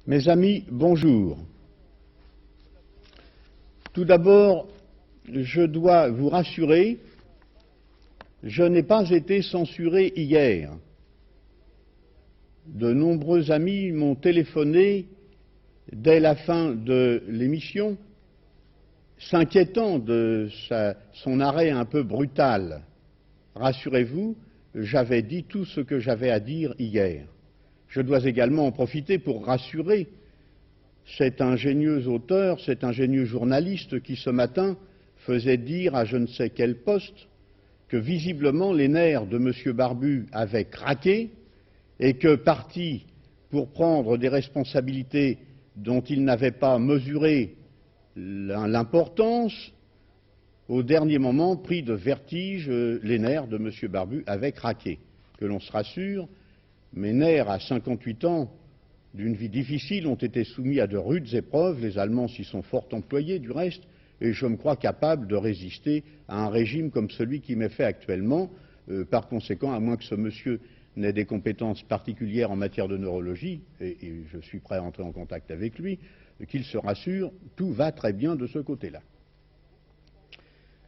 Mes amis, bonjour. Tout d'abord, je dois vous rassurer, je n'ai pas été censuré hier. De nombreux amis m'ont téléphoné dès la fin de l'émission, s'inquiétant de son arrêt un peu brutal. Rassurez-vous, j'avais dit tout ce que j'avais à dire hier. Je dois également en profiter pour rassurer cet ingénieux auteur, cet ingénieux journaliste qui ce matin faisait dire à je ne sais quel poste que visiblement les nerfs de M. Barbu avaient craqué et que, parti pour prendre des responsabilités dont il n'avait pas mesuré l'importance, au dernier moment, pris de vertige, les nerfs de M. Barbu avaient craqué. Que l'on se rassure, mes nerfs à 58 ans d'une vie difficile ont été soumis à de rudes épreuves, les Allemands s'y sont fort employés du reste, et je me crois capable de résister à un régime comme celui qui m'est fait actuellement. Par conséquent, à moins que ce monsieur n'ait des compétences particulières en matière de neurologie, et je suis prêt à entrer en contact avec lui, qu'il se rassure, tout va très bien de ce côté-là.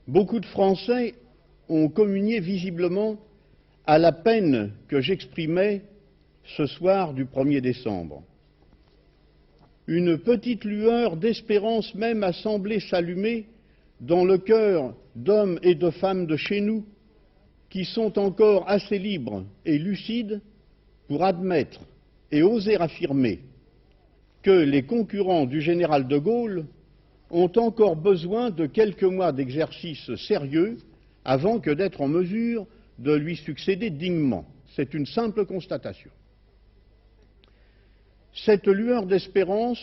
Beaucoup de Français ont communié visiblement à la peine que j'exprimais ce soir du 1er décembre. Une petite lueur d'espérance même a semblé s'allumer dans le cœur d'hommes et de femmes de chez nous qui sont encore assez libres et lucides pour admettre et oser affirmer que les concurrents du général de Gaulle ont encore besoin de quelques mois d'exercice sérieux avant que d'être en mesure de lui succéder dignement. C'est une simple constatation. Cette lueur d'espérance,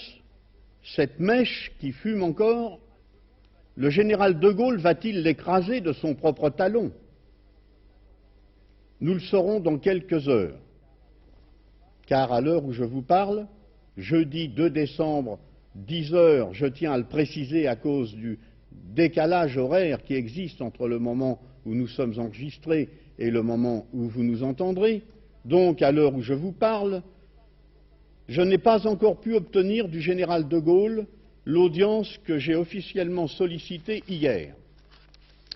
cette mèche qui fume encore, le général de Gaulle va-t-il l'écraser de son propre talon? Nous le saurons dans quelques heures, car à l'heure où je vous parle, jeudi 2 décembre, 10 heures, je tiens à le préciser à cause du décalage horaire qui existe entre le moment où nous sommes enregistrés et le moment où vous nous entendrez, donc à l'heure où je vous parle, je n'ai pas encore pu obtenir du général de Gaulle l'audience que j'ai officiellement sollicitée hier.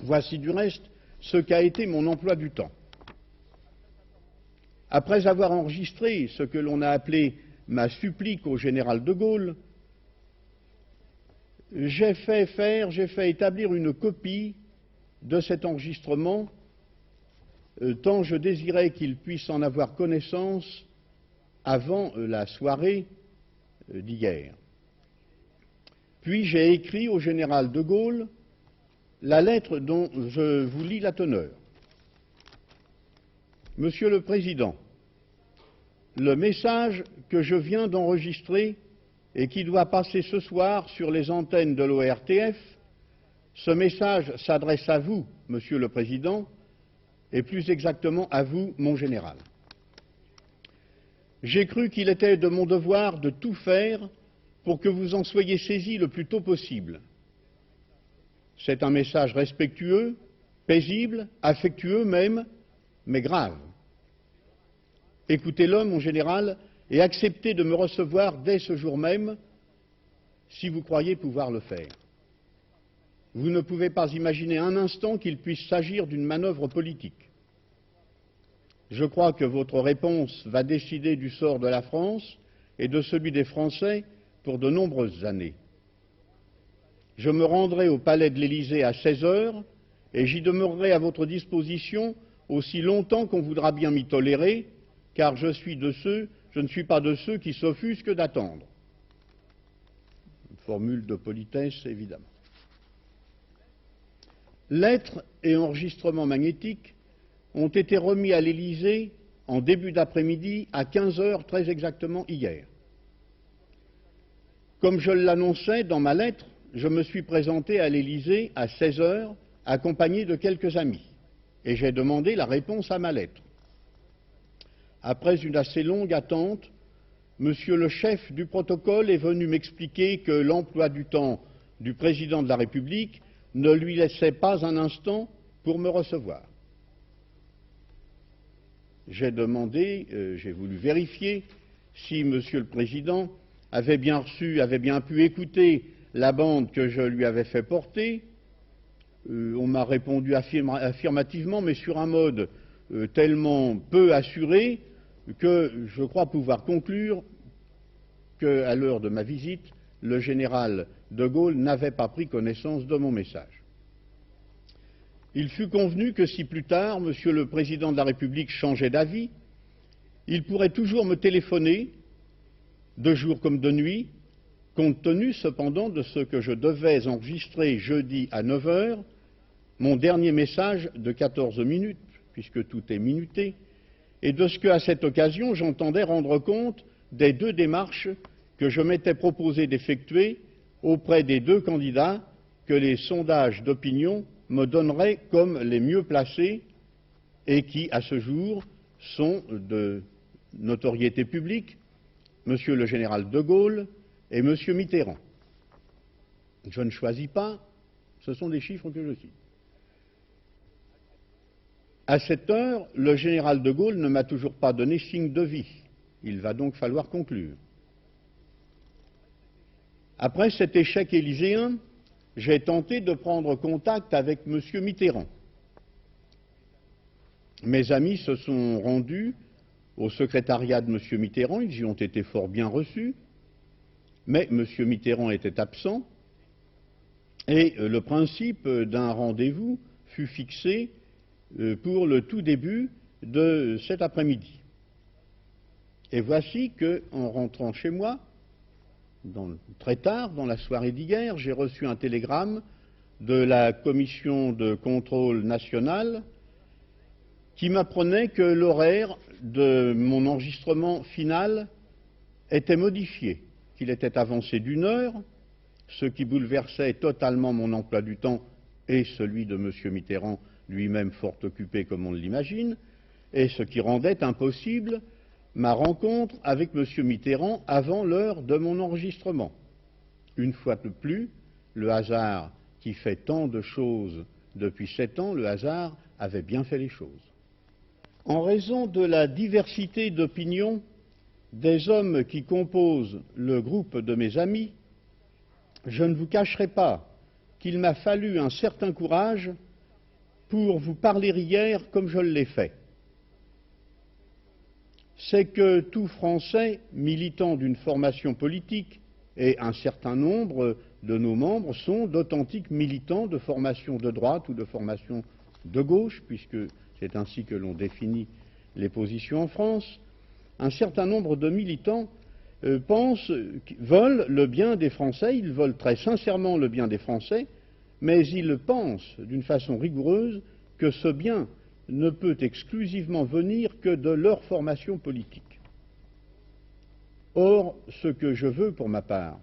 Voici du reste ce qu'a été mon emploi du temps. Après avoir enregistré ce que l'on a appelé ma supplique au général de Gaulle, j'ai fait établir une copie de cet enregistrement, tant je désirais qu'il puisse en avoir connaissance avant la soirée d'hier. Puis j'ai écrit au général de Gaulle la lettre dont je vous lis la teneur. Monsieur le Président, le message que je viens d'enregistrer et qui doit passer ce soir sur les antennes de l'ORTF, ce message s'adresse à vous, Monsieur le Président, et plus exactement à vous, mon général. J'ai cru qu'il était de mon devoir de tout faire pour que vous en soyez saisi le plus tôt possible. C'est un message respectueux, paisible, affectueux même, mais grave. Écoutez-le, mon général, et acceptez de me recevoir dès ce jour même, si vous croyez pouvoir le faire. Vous ne pouvez pas imaginer un instant qu'il puisse s'agir d'une manœuvre politique. Je crois que votre réponse va décider du sort de la France et de celui des Français pour de nombreuses années. Je me rendrai au palais de l'Élysée à 16 heures et j'y demeurerai à votre disposition aussi longtemps qu'on voudra bien m'y tolérer, car je ne suis pas de ceux qui s'offusquent d'attendre. Une formule de politesse, évidemment. Lettres et enregistrements magnétiques ont été remis à l'Élysée en début d'après-midi à 15 heures très exactement hier. Comme je l'annonçais dans ma lettre, je me suis présenté à l'Élysée à 16 heures accompagné de quelques amis et j'ai demandé la réponse à ma lettre. Après une assez longue attente, Monsieur le chef du protocole est venu m'expliquer que l'emploi du temps du président de la République ne lui laissait pas un instant pour me recevoir. J'ai demandé, j'ai voulu vérifier si Monsieur le Président avait bien reçu, avait bien pu écouter la bande que je lui avais fait porter. On m'a répondu affirmativement, mais sur un mode tellement peu assuré que je crois pouvoir conclure qu'à l'heure de ma visite, le général de Gaulle n'avait pas pris connaissance de mon message. Il fut convenu que si plus tard, Monsieur le Président de la République changeait d'avis, il pourrait toujours me téléphoner, de jour comme de nuit, compte tenu cependant de ce que je devais enregistrer jeudi à 9 heures, mon dernier message de 14 minutes, puisque tout est minuté, et de ce qu'à cette occasion j'entendais rendre compte des deux démarches que je m'étais proposé d'effectuer auprès des deux candidats que les sondages d'opinion me donneraient comme les mieux placés et qui, à ce jour, sont de notoriété publique, Monsieur le général de Gaulle et Monsieur Mitterrand. Je ne choisis pas, ce sont des chiffres que je cite. À cette heure, le général de Gaulle ne m'a toujours pas donné signe de vie. Il va donc falloir conclure. Après cet échec élyséen, j'ai tenté de prendre contact avec M. Mitterrand. Mes amis se sont rendus au secrétariat de M. Mitterrand, ils y ont été fort bien reçus, mais M. Mitterrand était absent et le principe d'un rendez-vous fut fixé pour le tout début de cet après-midi. Et voici qu'en rentrant chez moi, très tard, dans la soirée d'hier, j'ai reçu un télégramme de la commission de contrôle national qui m'apprenait que l'horaire de mon enregistrement final était modifié, qu'il était avancé d'1 heure, ce qui bouleversait totalement mon emploi du temps et celui de M. Mitterrand, lui-même fort occupé comme on l'imagine, et ce qui rendait impossible ma rencontre avec M. Mitterrand avant l'heure de mon enregistrement. Une fois de plus, le hasard qui fait tant de choses depuis 7 ans, le hasard avait bien fait les choses. En raison de la diversité d'opinions des hommes qui composent le groupe de mes amis, je ne vous cacherai pas qu'il m'a fallu un certain courage pour vous parler hier comme je l'ai fait. C'est que tout Français militant d'une formation politique, et un certain nombre de nos membres sont d'authentiques militants de formation de droite ou de formation de gauche, puisque c'est ainsi que l'on définit les positions en France, un certain nombre de militants veulent le bien des Français, ils veulent très sincèrement le bien des Français, mais ils pensent d'une façon rigoureuse que ce bien ne peut exclusivement venir que de leur formation politique. Or, ce que je veux pour ma part,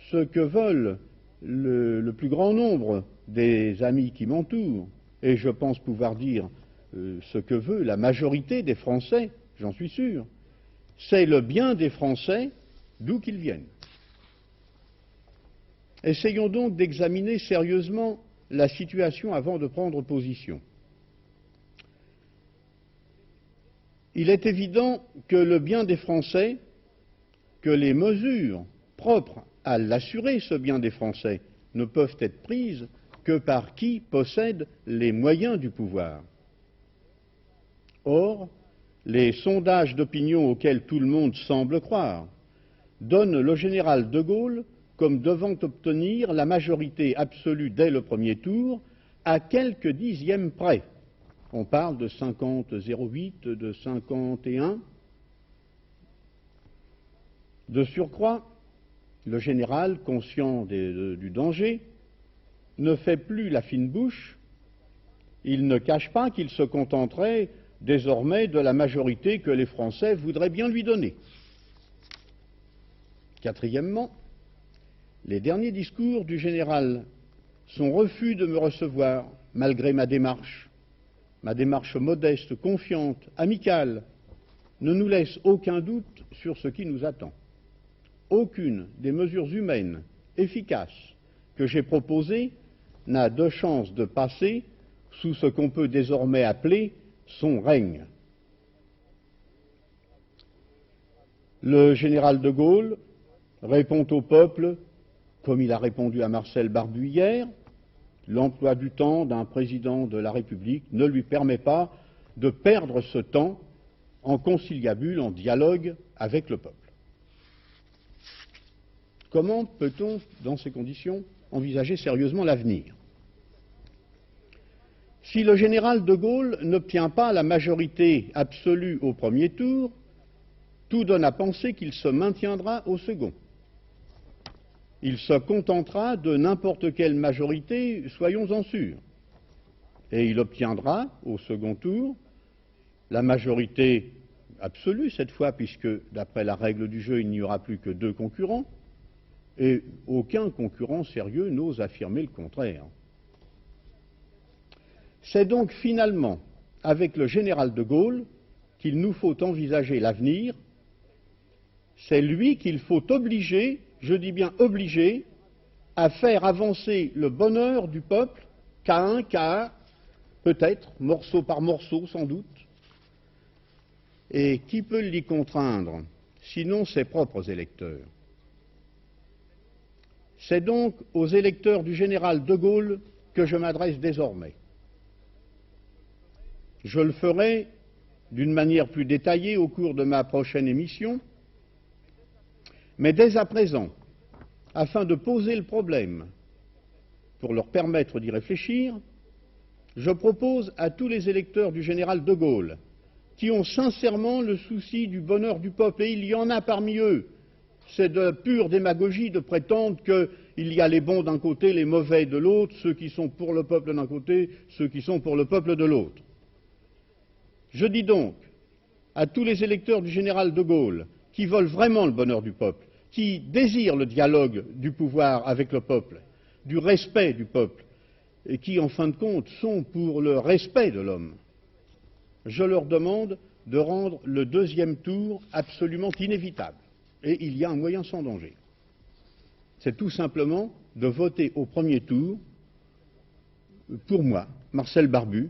ce que veulent le plus grand nombre des amis qui m'entourent, et je pense pouvoir dire ce que veut la majorité des Français, j'en suis sûr, c'est le bien des Français d'où qu'ils viennent. Essayons donc d'examiner sérieusement la situation avant de prendre position. Il est évident que le bien des Français, que les mesures propres à l'assurer, ce bien des Français, ne peuvent être prises que par qui possède les moyens du pouvoir. Or, les sondages d'opinion auxquels tout le monde semble croire donnent le général de Gaulle comme devant obtenir la majorité absolue dès le premier tour à quelques dixièmes près. On parle de 50,08, de 51. De surcroît, le général, conscient du danger, ne fait plus la fine bouche. Il ne cache pas qu'il se contenterait désormais de la majorité que les Français voudraient bien lui donner. Quatrièmement, les derniers discours du général, son refus de me recevoir, malgré ma démarche modeste, confiante, amicale, ne nous laisse aucun doute sur ce qui nous attend. Aucune des mesures humaines efficaces que j'ai proposées n'a de chance de passer sous ce qu'on peut désormais appeler son règne. Le général de Gaulle répond au peuple, comme il a répondu à Marcel Barbu hier, l'emploi du temps d'un président de la République ne lui permet pas de perdre ce temps en conciliabule, en dialogue avec le peuple. Comment peut-on, dans ces conditions, envisager sérieusement l'avenir? Si le général de Gaulle n'obtient pas la majorité absolue au premier tour, tout donne à penser qu'il se maintiendra au second. Il se contentera de n'importe quelle majorité, soyons-en sûrs. Et il obtiendra, au second tour, la majorité absolue cette fois, puisque d'après la règle du jeu, il n'y aura plus que 2 concurrents, et aucun concurrent sérieux n'ose affirmer le contraire. C'est donc finalement avec le général de Gaulle qu'il nous faut envisager l'avenir. C'est lui qu'il faut obliger, je dis bien obliger, à faire avancer le bonheur du peuple, qu'à un, peut-être, morceau par morceau sans doute. Et qui peut l'y contraindre, sinon ses propres électeurs? C'est donc aux électeurs du général de Gaulle que je m'adresse désormais. Je le ferai d'une manière plus détaillée au cours de ma prochaine émission, mais dès à présent, afin de poser le problème, pour leur permettre d'y réfléchir, je propose à tous les électeurs du général de Gaulle, qui ont sincèrement le souci du bonheur du peuple, et il y en a parmi eux, c'est de pure démagogie de prétendre qu'il y a les bons d'un côté, les mauvais de l'autre, ceux qui sont pour le peuple d'un côté, ceux qui sont pour le peuple de l'autre. Je dis donc à tous les électeurs du général de Gaulle qui veulent vraiment le bonheur du peuple, qui désirent le dialogue du pouvoir avec le peuple, du respect du peuple, et qui, en fin de compte, sont pour le respect de l'homme, je leur demande de rendre le deuxième tour absolument inévitable. Et il y a un moyen sans danger. C'est tout simplement de voter au premier tour, pour moi, Marcel Barbu,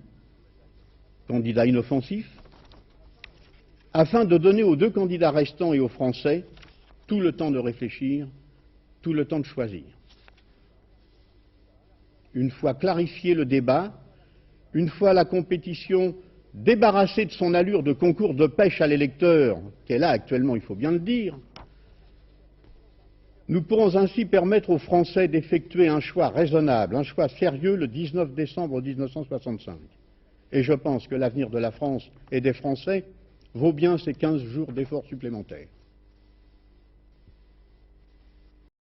candidat inoffensif, afin de donner aux 2 candidats restants et aux Français tout le temps de réfléchir, tout le temps de choisir. Une fois clarifié le débat, une fois la compétition débarrassée de son allure de concours de pêche à l'électeur qu'elle a actuellement, il faut bien le dire, nous pourrons ainsi permettre aux Français d'effectuer un choix raisonnable, un choix sérieux le 19 décembre 1965. Et je pense que l'avenir de la France et des Français vaut bien ces 15 jours d'efforts supplémentaires.